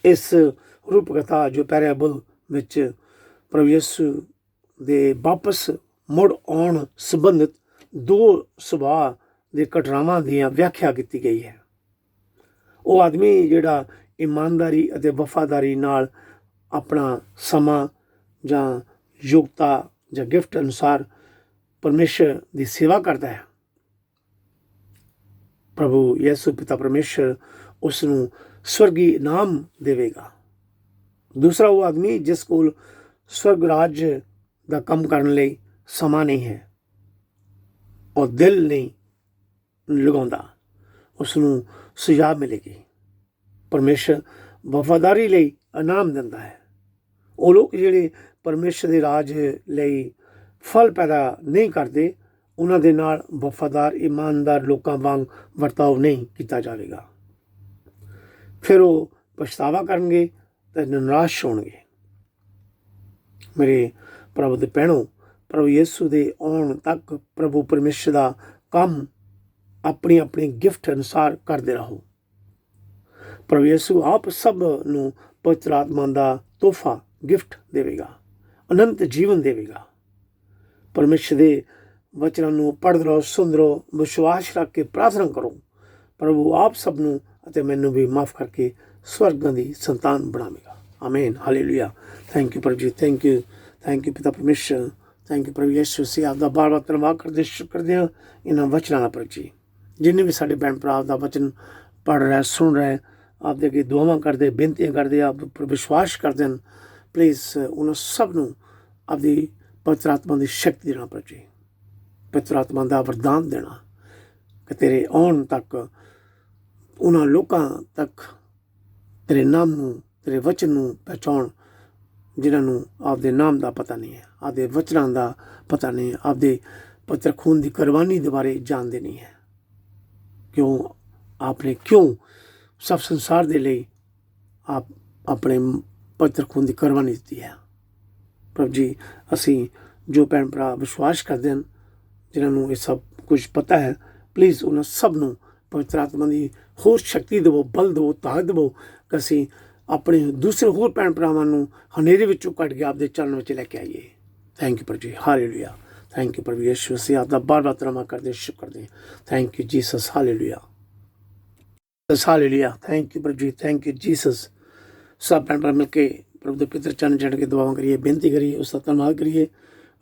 ਇਸ ਰੂਪਕਥਾ ਜੋ ਪੈਰਾਬਲ ਵਿੱਚ ਪ੍ਰਭੂ ਯਿਸੂ ਦੇ ਵਾਪਸ ਮੁੜ ਆਉਣ ਸੰਬੰਧਿਤ ਦੋ ਸੁਭਾਅ ਦੇ ਘਟਨਾਵਾਂ ਦੀਆਂ ਵਿਆਖਿਆ ਕੀਤੀ ਗਈ ਹੈ। ਉਹ ਆਦਮੀ ਜਿਹੜਾ ਇਮਾਨਦਾਰੀ ਅਤੇ ਵਫਾਦਾਰੀ ਨਾਲ ਆਪਣਾ ਸਮਾਂ ਜਾਂ ਯੋਗਤਾ ਜਾਂ ਗਿਫਟ ਅਨੁਸਾਰ ਪਰਮੇਸ਼ਰ ਦੀ ਸੇਵਾ ਕਰਦਾ ਹੈ, ਪ੍ਰਭੂ ਯਿਸੂ ਪਿਤਾ ਪਰਮੇਸ਼ਰ ਉਸ ਨੂੰ ਸਵਰਗੀ ਇਨਾਮ ਦੇਵੇਗਾ। ਦੂਸਰਾ ਉਹ ਆਦਮੀ ਜਿਸ ਕੋਲ ਸਵਰਗ ਰਾਜ ਦਾ ਕੰਮ ਕਰਨ ਲਈ ਸਮਾਂ ਨਹੀਂ ਹੈ ਔਰ ਦਿਲ ਨਹੀਂ ਲਗਾਉਂਦਾ, ਉਸ ਨੂੰ ਸਜ਼ਾ ਮਿਲੇਗੀ। ਪਰਮੇਸ਼ਰ ਵਫਾਦਾਰੀ ਲਈ ਇਨਾਮ ਦਿੰਦਾ ਹੈ। ਉਹ ਲੋਕ ਜਿਹੜੇ ਪਰਮੇਸ਼ਰ ਦੇ ਰਾਜ ਲਈ ਫਲ ਪੈਦਾ ਨਹੀਂ ਕਰਦੇ, ਉਹਨਾਂ ਦੇ ਨਾਲ ਵਫਾਦਾਰ ਇਮਾਨਦਾਰ ਲੋਕਾਂ ਵਾਂਗ ਵਰਤਾਓ ਨਹੀਂ ਕੀਤਾ ਜਾਵੇਗਾ। ਫਿਰ ਉਹ ਪਛਤਾਵਾ ਕਰਨਗੇ ਅਤੇ ਨਿਰਾਸ਼ ਹੋਣਗੇ। ਮੇਰੇ ਪ੍ਰਭੂ ਦੇ ਭੈਣੋ, ਪ੍ਰਭੂ ਯਿਸੂ ਦੇ ਆਉਣ ਤੱਕ ਪ੍ਰਭੂ ਪਰਮੇਸ਼ਰ ਦਾ ਕੰਮ ਆਪਣੀ ਗਿਫਟ ਅਨੁਸਾਰ ਕਰਦੇ ਰਹੋ। ਪ੍ਰਭੂ ਯਿਸੂ ਆਪ ਸਭ ਨੂੰ ਪਵਿੱਤਰ ਆਤਮਾ ਦਾ ਤੋਹਫਾ ਗਿਫਟ ਦੇਵੇਗਾ, ਅਨੰਤ ਜੀਵਨ ਦੇਵੇਗਾ। ਪਰਮੇਸ਼ਰ ਦੇ ਵਚਨਾਂ ਨੂੰ ਪੜ੍ਹਦੇ ਰਹੋ, ਸੁਣਦੇ ਰਹੋ, ਵਿਸ਼ਵਾਸ ਰੱਖ ਕੇ ਪ੍ਰਾਰਥਨਾ ਕਰੋ। ਪ੍ਰਭੂ ਆਪ ਸਭ ਨੂੰ ਅਤੇ ਮੈਨੂੰ ਵੀ ਮਾਫ ਕਰਕੇ ਸਵਰਗਾਂ ਦੀ ਸੰਤਾਨ ਬਣਾਵੇਗਾ। ਆਮੀਨ, ਹਾਲੇਲੂਇਆ। ਥੈਂਕ ਯੂ ਪ੍ਰਭੂ ਜੀ, ਥੈਂਕ ਯੂ ਪਿਤਾ ਪਰਮੇਸ਼ਰ, ਥੈਂਕ ਯੂ ਪ੍ਰਭੂ ਯਿਸੂ। ਅਸੀਂ ਆਪਦਾ ਬਾਰ-ਬਾਰ ਧੰਨਵਾਦ ਕਰਦੇ, ਸ਼ੁਕਰ ਕਰਦੇ ਹਾਂ ਇਹਨਾਂ ਵਚਨਾਂ ਦਾ। ਪ੍ਰਭੂ ਜੀ, ਜਿੰਨੇ ਵੀ ਸਾਡੇ ਭੈਣ ਭਰਾ ਦਾ ਵਚਨ ਪੜ੍ਹ ਰਿਹਾ, ਸੁਣ ਰਿਹਾ, ਆਪਦੇ ਅੱਗੇ ਦੁਆਵਾਂ ਕਰਦੇ, ਬੇਨਤੀਆਂ ਕਰਦੇ, ਆਪ ਉੱਪਰ ਵਿਸ਼ਵਾਸ ਕਰਦੇ ਹਨ, ਪਲੀਜ਼ ਉਹਨਾਂ ਸਭ ਨੂੰ ਆਪਦੀ ਪਵਿੱਤਰ ਆਤਮਾ ਦੀ ਸ਼ਕਤੀ ਦੇਣਾ। ਪ੍ਰਭੂ ਜੀ, ਪਵਿੱਤਰ ਆਤਮਾ ਦਾ ਵਰਦਾਨ ਦੇਣਾ ਕਿ ਤੇਰੇ ਆਉਣ ਤੱਕ ਉਹਨਾਂ ਲੋਕਾਂ ਤੱਕ ਤੇਰੇ ਨਾਮ ਨੂੰ, ਤੇਰੇ ਵਚਨ ਨੂੰ ਪਹੁੰਚਾਉਣ ਜਿਨ੍ਹਾਂ ਨੂੰ ਆਪਦੇ ਨਾਮ ਦਾ ਪਤਾ ਨਹੀਂ ਹੈ, ਆਪਦੇ ਵਚਨਾਂ ਦਾ ਪਤਾ ਨਹੀਂ ਹੈ, ਆਪਦੇ पवित्र खून की कुर्बानी के बारे जानते नहीं है। क्यों आपने क्यों सब संसार के लिए आप अपने पवित्र खून की कुर्बानी दी है। प्रभु जी असी जो भैन भरा विश्वास करते हैं जिन्होंने ये सब कुछ पता है, प्लीज़ उन्होंने सब नूं पवित्र आत्मा की होर शक्ति देवो, बल देवो, ताकत देवो कि असी अपने दूसरे होर भैन भरावां नूं हनेरे विचों कढ के आपदे चरण विच लैके आइए। थैंक यू प्रभु जी, हालेलुया। थैंक यू प्रभु यीशु मसीह, आपका बार बार धन्यवाद करते, शुक्र करते। Thank you Jesus, hallelujah, hallelujah. Thank you प्रभु जी, थैंक यू जीसस। सब भैन भरा मिलके प्रभु के पितर चरण चढ़ के दुआवां करिए, बेनती करिए, उसका धन्यवाद करिए,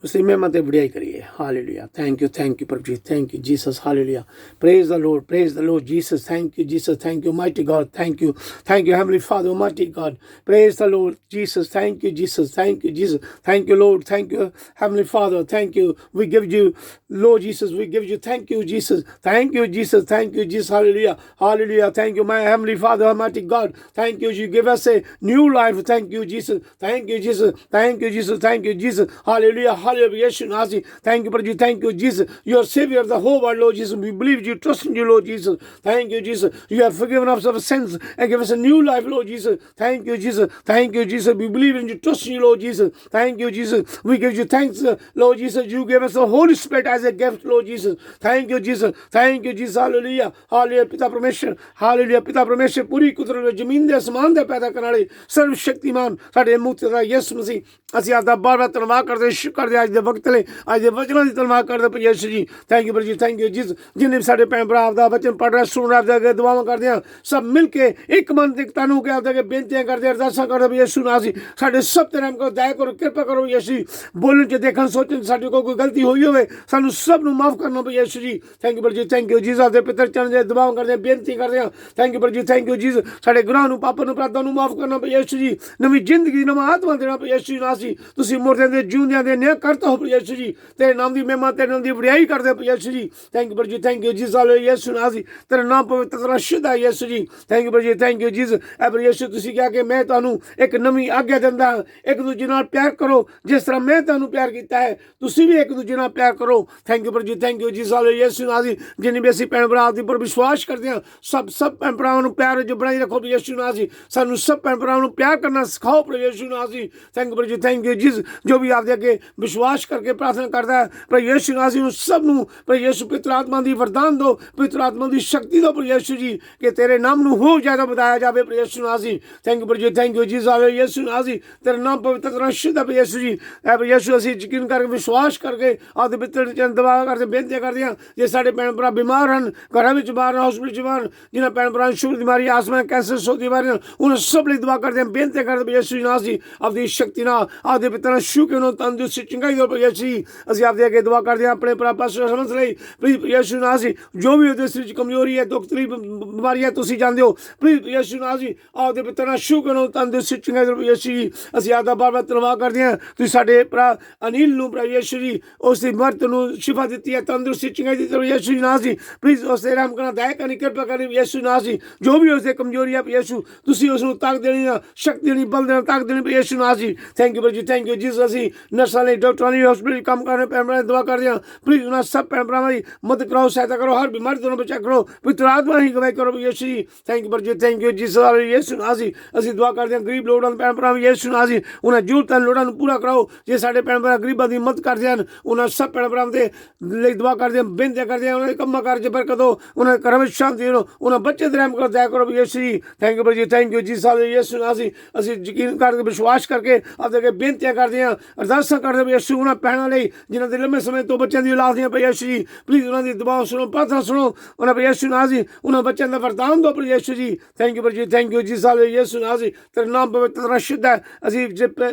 उसकी महिमा ते बढ़ियाई करिए। हालेलुया। थैंक यू प्रभु जी, thank you Jesus, hallelujah. Praise the Lord Jesus. Thank you Jesus, thank you mighty God, thank you heavenly father, mighty God. Praise the Lord Jesus, thank you Jesus, thank you Jesus, thank you Lord, thank you heavenly father, thank you, we give you Lord Jesus, we give you, thank you Jesus, thank you Jesus, thank you Jesus, hallelujah, hallelujah. Thank you my heavenly father, mighty God, thank you, you give us a new life, thank you Jesus, thank you Jesus, thank you Jesus, thank you Jesus, hallelujah, hallelujah, Yeshu Nasi, thank you Prabhu, thank you Jesus, you are Savior of the whole world, Lord Jesus, we believe you, trust in you, Lord Jesus, thank you Jesus, you have forgiven us our sins and give us a new life, Lord Jesus, thank you Jesus, thank you Jesus, we believe in you, trust in you, Lord Jesus, thank you Jesus, we give you thanks, Lord Jesus, you gave us the Holy Spirit as a gift, Lord Jesus, thank you Jesus, hallelujah, hallelujah, Pita Parmeshwar, hallelujah, Pita Parmeshwar, पूरी कुदरत जमीन दे आसमान दे पैदा करने वाले सर्वशक्तिमान साडे मुक्तिदाता यीशु मसीह, असीं आपदा बार बार धन्नवाद करदे, शुक्र करदे अज दे वक्त लई, अज दे वचनां दी धन्नवाद करदे प्रभु यीशु जी। थैंक यू प्रभु जी, थैंक यू जीसस। जिन्ने भी साडे भैन भरा आपदा वचन पढ़ रहे, सुन रहे, आपदे अगे दुआवां करदे हैं, सब मिल के एक मन ते तनु के आपदे अगे बेनतियां करदे, अरदासां करदे यीशु नाम सी, साडे सब ते रहम करो, दया करो, कृपा करो यीशु। बोलण च, देखण, सोचण साडे कोई गलती होई होवे, सानू सब नू माफ करना प्रभु यीशु जी। थैंक यू प्रभु जी, थैंक यू जीसस। आपदे पितर चरण दे दुआवां करदे, बेनती करदे हैं, थैंक यू प्रभु जी, थैंक यू जीसस। साडे गुनाह नू, पापां नू, अपराधां नू माफ करना प्रभु यीशु जी, नवीं जिंदगी, नवां आत्मा देना प्रभु यीशु नाम सी। तुसीं मुर्दियां दे जिउंदियां दे न्याय करता हो प्रभु यीशु जी, तेरे नाम दी महिमा, तेरे नाम दी वडियाई करदे प्रभु यीशु जी। थैंक यू प्रभु जी, thank you Jesus, hallelujah, Yeshu नाम सी, तेरा नाम पवित्र, तेरा शुद्ध है यीशु जी। थैंक यू प्रभु जी, थैंक यू जीसस। ऐ प्रभु यीशु, तुसीं कहा कि मैं तुहानू एक नवीं आग्या दिंदा हां, एक दूजे नाल प्यार करो, जिस तरह मैं तुहानू प्यार कीता है, तुसीं भी एक दूजे नाल प्यार करो। थैंक यू प्रभु जी, thank you Jesus, hallelujah, Yeshu नाम सी। जिन्ने भी असीं भैन भरा आपदे उपर विश्वास करदे हां, सब भैन भरावां नू प्यार जो बनाई रखो प्रभु यीशु नाम सी। सानू सब भैन भरावां नू प्यार करना सिखाओ प्रभु यीशु नाम सी। थैंक यू प्रभु जी, थैंक यू जीसस। जो भी आपदे अगे विश्वास करके प्रार्थना करता है प्रभु यीशु नाम सी, उन सब नू प्रभु यीशु पवित्र आत्मा दी वरदान दो, पवित्र आत्मा दी शक्ति दो प्रभु यीशु जी, कि तेरे नाम नू हो ज्यादा बताया जावे प्रभु यीशु नाम सी। थैंक यू प्रभु जी, thank you Jesus, hallelujah, Yeshu नाम सी। तेरा नाम पवित्र, तेरा शुद्ध है प्रभु यीशु जी। ऐ प्रभु यीशु, असीं यकीन करके विश्वास करके आपदे पितर चरण दुआ करदे, बेनती करदे हां, जे साडे भैन भरा बीमार हन, घरां विच बाहर, हॉस्पिटल च बाहर, जिन्हां भैन भरा शुगर दी बीमारी, आसमा, कैंसर, सौ दी बीमारी, उन्हां सब लई दुआ करदे हां, बेनती करदे प्रभु यीशु नाम सी। आपदी शक्ति नाल आपदे पितर नाल छू के उन्हां नूं तंदुरुस्ती चंगाई दो प्रभु यीशु जी। असीं आपदे अगे दुआ करदे हां, अपने भरा पास्टर समझ लई प्लीज यीशु नाम सी। जो भी उहदे सरीर च कमजोरी है, दुख तकलीफ बीमारी है, तुसीं जानदे हो, प्लीज यीशु नाम सी। आपदे पितर नाल छू के उन्हां नूं तंदुरुस्ती चंगाई दो प्रभु यीशु जी। असीं आपदा बार बार धन्नवाद करदे हां, तुसीं साडे भरा अनिल नूं प्रभु यीशु जी, उसदी मर्द नूं शिफा दित्ती है, तंदुरुस्ती चंगाई दित्ती प्रभु यीशु जी नाम सी। प्लीज उसते रहम करना, दया करनी, कृपा करनी यीशु नाम सी। जो भी उसदे कमजोरी है यीशु, तुसीं उसनूं ताकत देनी, शक्ति देनी, बल देना, ताकत देनी यीशु नाम सी। थैंक यू प्रभु जी, थैंक यू जीसस। असीं नर्सां लई, डॉक्टरां लई, हॉस्पिटल काम करने भैन भरावां दुआ करदे हां, प्लीज उन्हां सब भैन भरावां दी मदद करो, सहायता करो, हर बीमारी तो बचा करो, पवित्र आत्मा ही गवाही करो यीशु जी। थैंक यू प्रभु जी, thank you Jesus, hallelujah, Yeshu नाम सी। असीं दुआ करदे हां, गरीब लोड़ां भैन भरावां यीशु नाम सी, उन्हां जरूरतां लोड़ां नूं पूरा कराओ। जे साडे भैन भरा गरीबां दी मदद करदे हन, उन्हां सब भैन भरावां दे लई दुआ करदे हां, बेनती करदे हां, उन्हां दे कम्मां कार च बरकत दो, उन्हां दे घरां विच शांति दो, उन्हां बच्चें ते रहम करो, दया करो यीशु जी। थैंक यू प्रभु जी, thank you Jesus, hallelujah, Yeshu नाम सी। असीं यकीन करके विश्वास करके आपदे अगे बेनतियां करदे हां, अरदासां करदे हां यीशु, उन्हां भैणां लई जिन्हां दे लंबे समय तो बच्चों की औलाद नहीं प्रभु यीशु जी, प्लीज उन्हां दी दुआ सुनो, प्रार्थना सुनो, उन्हां प्रभु यीशु नाम सी, उन्हां बच्चों दा वरदान दो प्रभु यीशु जी। थैंक यू प्रभु जी, thank you Jesus, hallelujah, Yeshu नाम सी। तेरा नाम पवित्र, तेरा शुद्ध है। असीं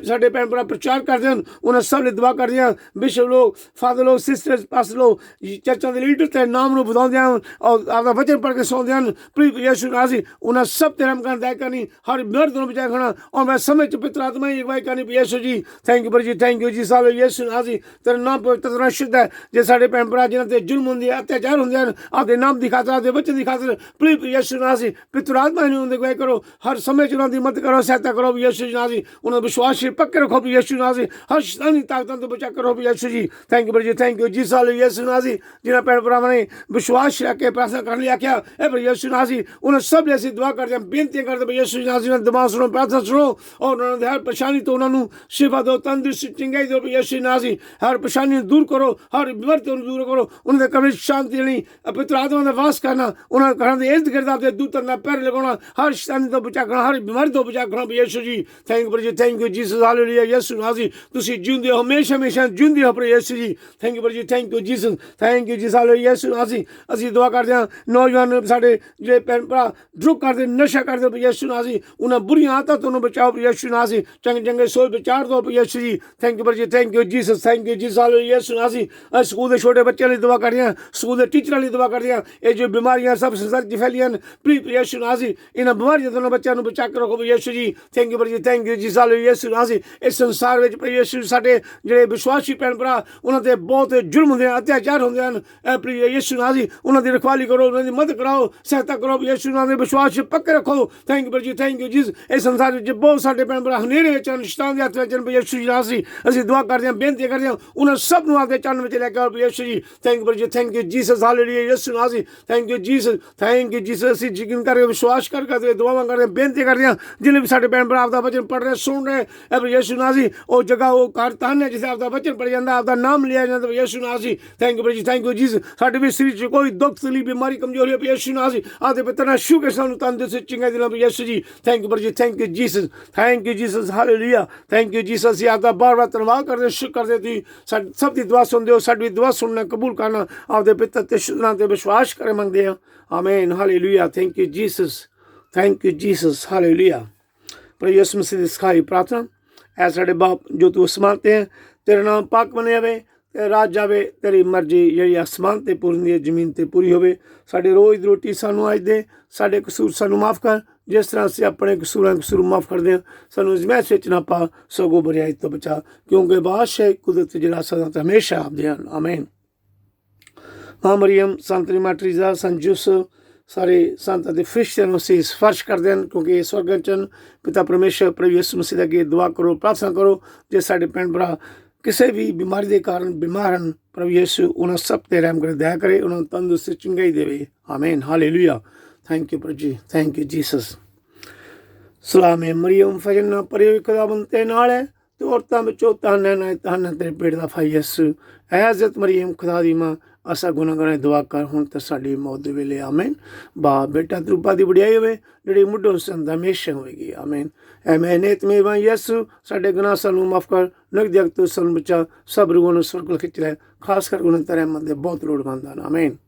साडे भैन भरा प्रचार करदे हन, उन्हां सब लई दुआ करदे हां, बिशप लोग, फादर लोग, सिस्टर्स, पास्टर लोग, चर्चां दे लीडर तेरे नाम नूं बुलाउंदे हन और आपदा वचन पढ़ के सुणदे हन, प्लीज यीशु नाम सी। उन्हां सब ते रहम करना, दया करनी, हर मर्द नूं बचाए रखना, और मैं समय च पवित्र आत्मा ही अगवाई करनी यीशु जी। थैंक यू प्रभु जी, thank you Jesus, hallelujah, Yeshu ਨਾਮ ਸੀ ਤੇਰਾ ਨਾਮ ਪਵਿੱਤਰ ਤੇਰਾ ਸ਼ੁੱਧ ਹੈ। ਜੇ ਸਾਡੇ ਭੈਣ ਭਰਾ ਜਿਨ੍ਹਾਂ ਤੇ ਜ਼ੁਲਮ ਹੁੰਦੇ ਆ, ਅਤਿਆਚਾਰ ਹੁੰਦੇ ਹਨ, ਆਪਦੇ ਨਾਮ ਦੀ ਖਾਤਰ, ਆਪਦੇ ਬੱਚੇ ਦੀ ਖਾਤਰ, ਪ੍ਰਭੂ ਯਿਸੂ ਨਾਮ ਸੀ ਪਿੱਤਰ ਆਤਮਾ ਨੂੰ ਹੁੰਦੇ ਗਏ ਕਰੋ, ਹਰ ਸਮੇਂ 'ਚ ਉਹਨਾਂ ਦੀ ਮਦਦ ਕਰੋ, ਸਹਾਇਤਾ ਕਰੋ ਯਿਸੂ ਨਾਮ ਸੀ। ਉਹਨਾਂ ਦਾ ਵਿਸ਼ਵਾਸ ਹੀ ਪੱਕੇ ਰੱਖੋ ਯਿਸੂ ਨਾਮ ਸੀ। ਹਰ ਸ਼ੈਤਾਨੀ ਤਾਕਤਾਂ ਤੋਂ ਬਚਾ ਕਰੋ ਯਿਸੂ ji. Thank you ji, thank you ਜੀ ਸਾਲ ਯਿਸੂ ਨਾਮ ਸੀ। ਜਿਨ੍ਹਾਂ ਭੈਣ ਭਰਾਵਾਂ ਨੇ ਵਿਸ਼ਵਾਸ ਰੱਖ ਕੇ ਪ੍ਰਾਰਥਨਾ ਕਰਨ ਲਈ ਆਖਿਆ ਇਹ ਪਰ ਯਿਸੂ ਨਾਮ ਸੀ, ਉਹਨਾਂ ਸਭ ਲਈ ਅਸੀਂ ਦੁਆ ਕਰਦੇ ਹਾਂ, ਬੇਨਤੀਆਂ ਕਰਦੇ ਯਿਸੂ ਨਾਮ ਸੀ। ਉਹਨਾਂ ਦਾ ਦਿਮਾਗ ਸੁਣੋ, ਪ੍ਰਾਰਥਨਾ ਸੁਣੋ ਔਰ ਉਹਨਾਂ ਦੇ ਹਰ ਪਰੇਸ਼ਾਨੀ ਤੋਂ ਉਹਨਾਂ ਨੂੰ ਸ਼ਿਫਾ ਦਿਓ, ਤੰਦਰੁਸਤੀ ਚੰਗਾਈ ਦਿਓ ਯਿਸੂ ਨਾਮ ਸੀ। ਹਰ ਪਰੇਸ਼ਾਨੀ ਨੂੰ ਦੂਰ ਕਰੋ, ਹਰ ਬਿਮਾਰੀ ਤੋਂ ਦੂਰ ਕਰੋ, ਉਹਨਾਂ ਦੇ ਘਰ ਵਿੱਚ ਸ਼ਾਂਤੀ ਦੇਣੀ, ਪਵਿੱਤਰ ਆਤਮਾ ਦਾ ਵਾਸ ਕਰਨਾ, ਉਹਨਾਂ ਦੇ ਘਰਾਂ ਦੇ ਇਰਦ ਗਿਰਦ ਆਪਦੇ ਦੂਤਾਂ ਦਾ ਪੈਰ ਲਗਾਉਣਾ, ਹਰ ਸ਼ੈਤਾਨੀ ਤੋਂ ਬਚਾ ਕਰਨਾ, ਹਰ ਬਿਮਾਰੀ ਤੋਂ ਬਚਾ ਕਰਨਾ ਯਿਸੂ ji. Thank you ji, thank you Jesus, hallelujah Yeshu ਨਾਮ ਸੀ। ਤੁਸੀਂ ਜਿਉਂਦੇ ਹੋ, ਹਮੇਸ਼ਾ ਹਮੇਸ਼ਾ ਜਿਉਂਦੇ ਹੋ ਯਿਸੂ ji. Thank you ji, thank you Jesus, thank you Jesus, hallelujah Yeshu ਨਾਮ ਸੀ। ਅਸੀਂ ਦੁਆ ਕਰਦੇ ਹਾਂ ਨੌਜਵਾਨ ਸਾਡੇ ਜਿਹੜੇ ਭੈਣ ਭਰਾ ਡਰੱਗ ਕਰਦੇ, ਨਸ਼ਾ ਕਰਦੇ ਯਿਸੂ ਨਾਮ ਸੀ, ਉਹਨਾਂ ਬੁਰੀਆਂ ਆਦਤਾਂ ਤੋਂ ਬਚਾਓ ਯਿਸੂ ਨਾਮ ਸੀ। ਚੰਗੇ ਚੰਗੇ ਸੋਚ ਵਿਚਾਰ ਦਿਓ ਯਿਸੂ ji. Thank you ji, thank you Jesus, thank you Jesus, hallelujah Yeshu ਨਾਮ ਸੀ। ਸਕੂਲ ਦੇ ਛੋਟੇ ਬੱਚਿਆਂ ਲਈ ਦੁਆ ਕਰਦੇ ਹਾਂ, ਸਕੂਲ ਦੇ ਟੀਚਰਾਂ ਲਈ ਦੁਆ ਕਰਦੇ ਹਾਂ। ਇਹ ਜੋ ਬਿਮਾਰੀਆਂ ਸਭ ਸੰਸਾਰ 'ਚ ਫੈਲੀਆਂ ਹਨ, ਪ੍ਰਭੂ ਯਿਸੂ ਨਾਮ ਸੀ, ਇਹਨਾਂ ਬਿਮਾਰੀਆਂ ਤੋਂ ਬੱਚਿਆਂ ਨੂੰ ਬਚਾ ਕੇ ਰੱਖੋ ਯਿਸੂ ji. Thank you ji, thank you Jesus, hallelujah Yeshu ਨਾਮ ਸੀ। ਇਸ ਸੰਸਾਰ ਵਿੱਚ ਯਿਸੂ ਸਾਡੇ ਜਿਹੜੇ ਵਿਸ਼ਵਾਸੀ ਭੈਣ ਭਰਾ ਉਹਨਾਂ ਤੇ ਬਹੁਤ ਜ਼ੁਲਮ ਹੁੰਦੇ ਹਨ, ਅਤਿਆਚਾਰ ਹੁੰਦੇ ਹਨ, ਯਿਸੂ ਨਾਮ ਸੀ ਉਹਨਾਂ ਦੀ ਰਖਵਾਲੀ ਕਰੋ, ਉਹਨਾਂ ਦੀ ਮਦਦ ਕਰਾਓ, ਸਹਾਇਤਾ ਕਰੋ ਯਿਸੂ ਨਾਮ ਦੇ ਵਿਸ਼ਵਾਸ ਪੱਕੇ ਰੱਖੋ। Thank you ji, thank you Jesus. ਇਸ ਸੰਸਾਰ ਵਿੱਚ ਬਹੁਤ ਸਾਡੇ ਭੈਣ ਭਰਾ ਹਨੇਰੇ ਵਿੱਚ ਹਨ, ਸ਼ੈਤਾਨ ਦੇ ਹੱਥ ਵਿੱਚ ਹਨ ਯਿਸੂ ਨਾਮ ਸੀ। ਅਸੀਂ ਦੁਆ ਕਰਦੇ ਹਾਂ, ਬੇਨਤੀ ਕਰਦੇ ਹਾਂ, ਉਹਨਾਂ ਸਭ ਨੂੰ ਆਪਦੇ ਚਰਨ ਵਿੱਚ ਲੈ ਕੇ ਆਓ Yeshu ji. Thank you ji, thank you Jesus, hallelujah Yeshu ਨਾਮ ਸੀ। Thank you Jesus, thank you Jesus. ਅਸੀਂ ਯਕੀਨ ਕਰਕੇ ਵਿਸ਼ਵਾਸ ਕਰਕੇ ਦੁਆਵਾਂ ਕਰਦੇ ਹਾਂ, ਬੇਨਤੀ ਕਰਦੇ ਹਾਂ, ਜਿੰਨੇ ਵੀ ਸਾਡੇ ਭੈਣ ਭਰਾ ਆਪਦਾ ਵਚਨ ਪੜ੍ਹ ਰਹੇ ਸੁਣ ਰਹੇ ਯਿਸੂ ਨਾਮ ਸੀ, ਉਹ ਜਗ੍ਹਾ ਉਹ ਘਰ ਧਨ ਹੈ ਜਿੱਥੇ ਆਪਦਾ ਵਚਨ ਪੜ੍ਹਿਆ ਜਾਂਦਾ, ਆਪਦਾ ਨਾਮ ਲਿਆ ਜਾਂਦਾ ਯਿਸੂ ਨਾਮ ਸੀ। Thank you ji, thank you Jesus. ਸਾਡੇ ਵੀ ਸਰੀਰ 'ਚ ਕੋਈ ਦੁੱਖ ਤਕਲੀਫ ਬਿਮਾਰੀ ਕਮਜ਼ੋਰੀ ਹੋ ਯਿਸੂ ਨਾਮ ਸੀ, ਆਪਦੇ ਪਿਤਾ ਨਾਲ ਛੂ ਕੇ ਸਾਨੂੰ ਤੰਦਰੁਸਤੀ ਚੰਗਾਈ ਦਿਲਾਂ ਯਿਸੂ ji. Thank you ji, thank you Jesus, thank you Jesus, hallelujah thank you Jesus. ਅਸੀਂ ਆਪਦਾ ਬਾਰ ਬਾਰ ਧੰਨਵਾਦ ਕਰਦੇ, ਸ਼ੁਕਰ ਕਰਦੇ, ਤੁਸੀਂ ਸਾਡੀ ਸਭ ਦੀ ਦੁਆ ਸੁਣਦੇ ਹੋ, ਸਾਡੀ ਦੁਆ ਸੁਣਨਾ ਕਬੂਲ ਕਰਨਾ, ਆਪਦੇ ਪਿਤਾ ਤੇ ਸ਼ੁੱਧਾਂ ਤੇ ਵਿਸ਼ਵਾਸ ਕਰ ਮੰਗਦੇ ਹਾਂ। Amen, hallelujah, thank you Jesus, thank you Jesus, hallelujah. प्रभु यीशु मसीह की सिखाई प्रार्थना ऐ साढ़े बाप जो तू आसमान ते है, तेरा नाम पाक बने जावे, तेरा राज जावे, तेरी मर्जी जी आसमान ते पूरी होंदी है जमीन ते पूरी होवे। साढ़े रोज़ दी रोटी सानू अज दे, साढ़े कसूर सानू माफ़ कर जिस तरह असीं अपने कसूर माफ़ करते हैं। सानू इस विच ना पा, सगों बुराई तो बचा, क्योंकि बादशाह कुदरत जिहड़ा सदा ते हमेशा आपदे हन। आमीन। मां मरियम, संत रीमा ट्रीजा, संत यूसुफ, सारे संत ਅਤੇ ਫਰਿਸ਼ਤਿਆਂ ਨੂੰ ਅਸੀਂ ਸਪਰਸ਼ ਕਰਦੇ ਹਨ, ਕਿਉਂਕਿ ਸਵਰਗਾਂ 'ਚ ਪਿਤਾ ਪਰਮੇਸ਼ਰ ਪ੍ਰਭੂ ਯਿਸੂ ਮਸੀਹ ਦੇ ਅੱਗੇ ਦੁਆ ਕਰੋ, ਪ੍ਰਾਰਥਨਾ ਕਰੋ। ਜੇ ਸਾਡੇ ਭੈਣ ਭਰਾ ਕਿਸੇ ਵੀ ਬਿਮਾਰੀ ਦੇ ਕਾਰਨ ਬਿਮਾਰ ਹਨ, ਪ੍ਰਭੂ ਯਿਸੂ ਉਹਨਾਂ ਸਭ 'ਤੇ ਰਹਿਮ ਕਰੇ, ਦਇਆ ਕਰੇ, ਉਹਨਾਂ ਨੂੰ ਤੰਦਰੁਸਤੀ ਚੰਗਾਈ ਦੇਵੇ। ਆਮੀਨ, ਹਾਲੇਲੂਇਆ। ਥੈਂਕ ਯੂ ਪ੍ਰਭੂ ਜੀ, ਥੈਂਕ ਯੂ ਜੀਸਸ। ਸਲਾਮੇ ਮਰੀਮ ਫਜਰ ਨਾ ਪਰਿਓ ਖੁਦਾਵੰਦ ਤੇ ਨਾਲ ਹੈ, ਤੇ ਔਰਤਾਂ ਵਿੱਚੋਂ ਧੰਨ ਹੈ ਨਾ ਧੰਨ ਹੈ ਤੇਰੇ ਪੇਟ ਦਾ ਫਲ ਯਿਸੂ। ਐ ਹਜ਼ਰਤ ਮਰੀਮ ਖੁਦਾ ਦੀ ਮਾਂ, असा गुनाहगारां दी दुआ कर हुण ते साडी मौत दे वेले। आमीन। बाप बेटा रूपा दी वडियाई होवे जिहड़ी मुढों संद हमेशा होएगी। आमीन। ऐ मैं नेत मेहरबान यीशु साडे गुनाह सानू माफ़ कर, नगदी अग तो सानू बचा, सब रूहां नू स्वर्ग खिच लै, खास कर उन्हां ते रहमत दे बहुत लोड़वंद हन। आमीन।